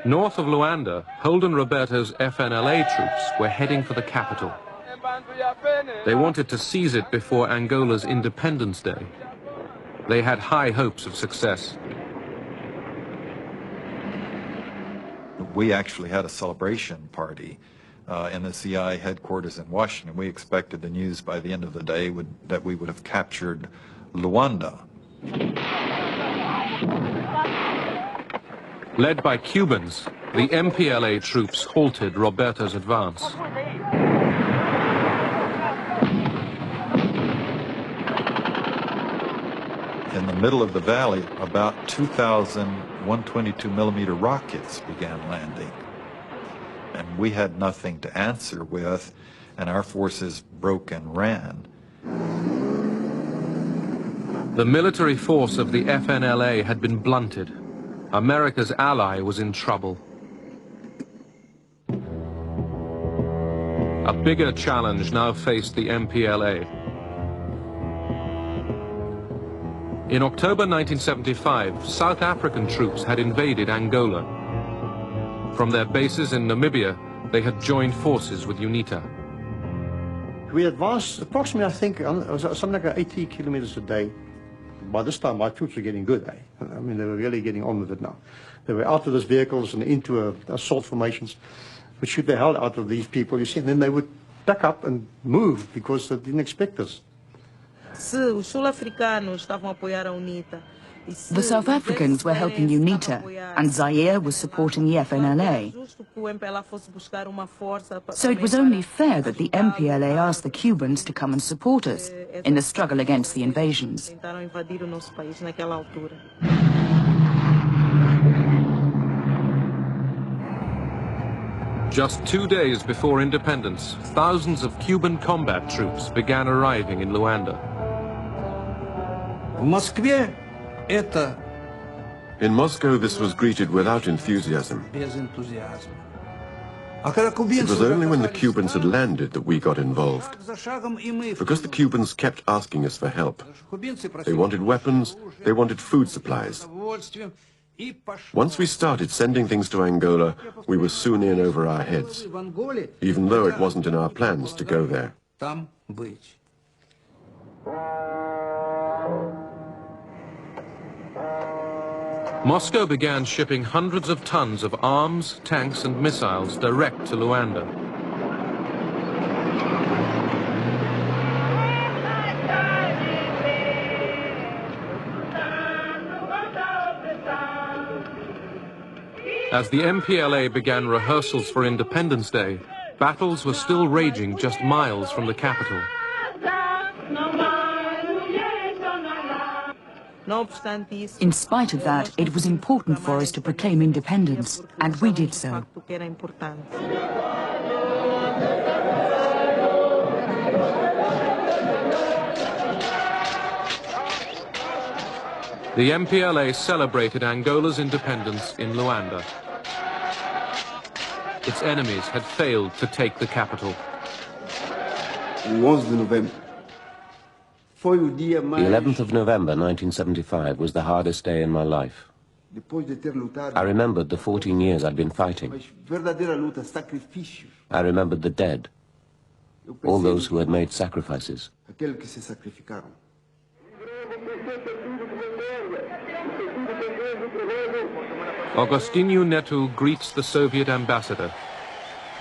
North of Luanda, Holden Roberto's FNLA troops were heading for the capital. They wanted to seize it before Angola's Independence Day. They had high hopes of success. We actually had a celebration party in the CI headquarters in Washington. We expected the news by the end of the day that we would have captured Luanda. Led by Cubans, the MPLA troops halted Roberto's advance. In the middle of the valley, about 2,000 122-millimeter rockets began landing. And we had nothing to answer with, and our forces broke and ran. The military force of the FNLA had been blunted. America's ally was in trouble. A bigger challenge now faced the MPLA. In October 1975, South African troops had invaded Angola. From their bases in Namibia, they had joined forces with UNITA. We advanced approximately, I think, something like 80 kilometers a day. By this time, my troops were getting good. I mean, they were really getting on with it now. They were out of those vehicles and into assault formations, which shoot the hell out of these people, you see, and then they would back up and move because they didn't expect us. The South Africans were helping UNITA, and Zaire was supporting the FNLA. So it was only fair that the MPLA asked the Cubans to come and support us in the struggle against the invasions. Just 2 days before independence, thousands of Cuban combat troops began arriving in Luanda. In Moscow, this was greeted without enthusiasm. It was only when the Cubans had landed that we got involved. Because the Cubans kept asking us for help. They wanted weapons, they wanted food supplies. Once we started sending things to Angola, we were soon in over our heads, even though it wasn't in our plans to go there. Moscow began shipping hundreds of tons of arms, tanks and missiles direct to Luanda. As the MPLA began rehearsals for Independence Day, battles were still raging just miles from the capital. In spite of that, it was important for us to proclaim independence, and we did so. The MPLA celebrated Angola's independence in Luanda. Its enemies had failed to take the capital. The 11th of November 1975 was the hardest day in my life. I remembered the 14 years I'd been fighting. I remembered the dead, all those who had made sacrifices. Agostinho Neto greets the Soviet ambassador.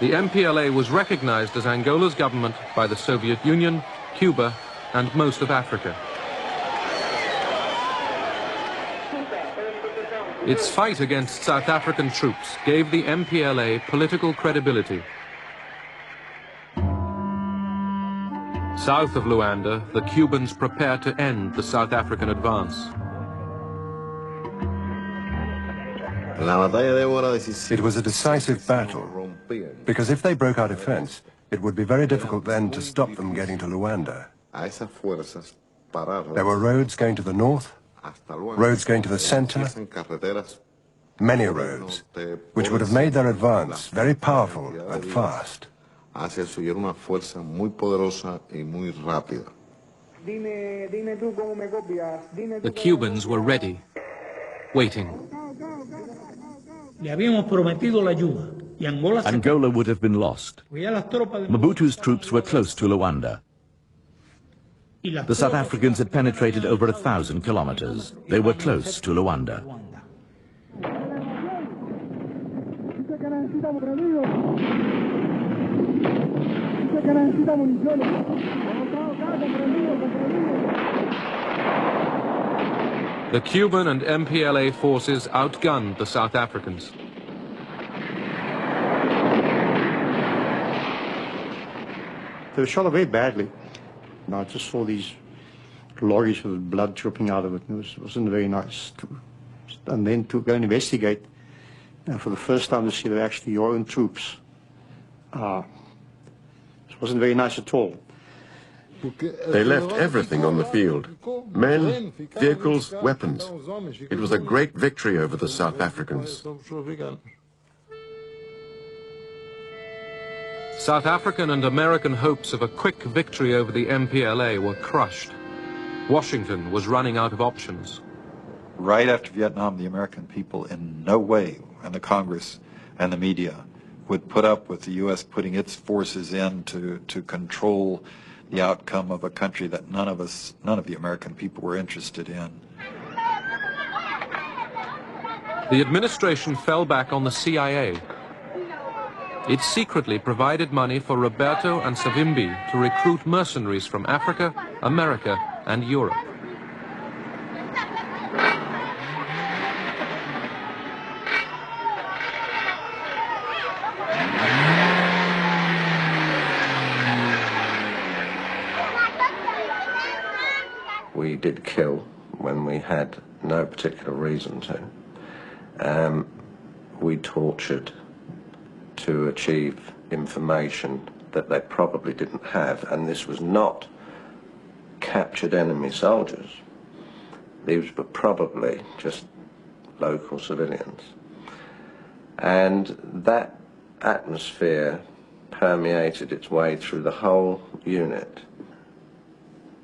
The MPLA was recognized as Angola's government by the Soviet Union, Cuba, and most of Africa. Its fight against South African troops gave the MPLA political credibility. South of Luanda, the Cubans prepared to end the South African advance. It was a decisive battle, because if they broke our defense, it would be very difficult then to stop them getting to Luanda. There were roads going to the north, roads going to the center, many roads, which would have made their advance very powerful and fast. The Cubans were ready, waiting. Angola would have been lost. Mobutu's troops were close to Luanda. The South Africans had penetrated over 1,000 kilometers. They were close to Luanda. The Cuban and MPLA forces outgunned the South Africans. They were shot very badly. I just saw these lorries with blood dripping out of it. It wasn't very nice. And then to go and investigate, and for the first time to see they're actually your own troops. It wasn't very nice at all. They left everything on the field. Men, vehicles, weapons. It was a great victory over the South Africans. South African and American hopes of a quick victory over the MPLA were crushed. Washington was running out of options. Right after Vietnam, the American people in no way, and the Congress and the media, would put up with the U.S. putting its forces in to control the outcome of a country that none of the American people were interested in. The administration fell back on the CIA. It secretly provided money for Roberto and Savimbi to recruit mercenaries from Africa, America, and Europe. We did kill when we had no particular reason to. We tortured to achieve information that they probably didn't have, and this was not captured enemy soldiers. These were probably just local civilians. And that atmosphere permeated its way through the whole unit.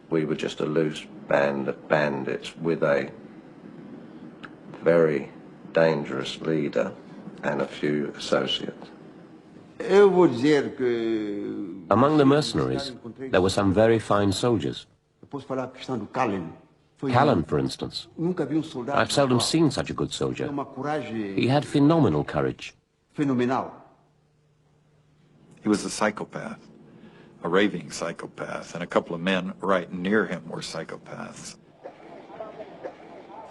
We were just a loose band of bandits with a very dangerous leader and a few associates. Among the mercenaries, there were some very fine soldiers. Callan, for instance. I've seldom seen such a good soldier. He had phenomenal courage. He was a psychopath, a raving psychopath, and a couple of men right near him were psychopaths.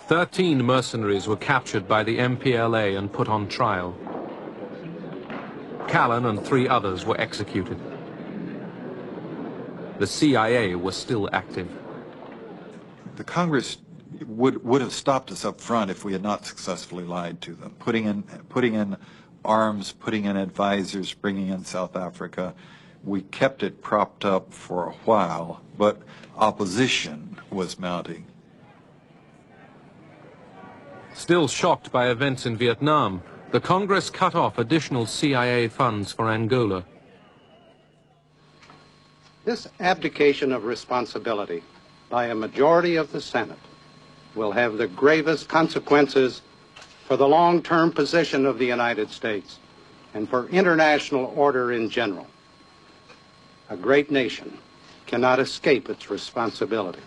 13 mercenaries were captured by the MPLA and put on trial. Callan and 3 others were executed. The CIA was still active. The Congress would have stopped us up front if we had not successfully lied to them, putting in arms, putting in advisors, bringing in South Africa. We kept it propped up for a while, but opposition was mounting. Still shocked by events in Vietnam, the Congress cut off additional CIA funds for Angola. This abdication of responsibility by a majority of the Senate will have the gravest consequences for the long-term position of the United States and for international order in general. A great nation cannot escape its responsibilities.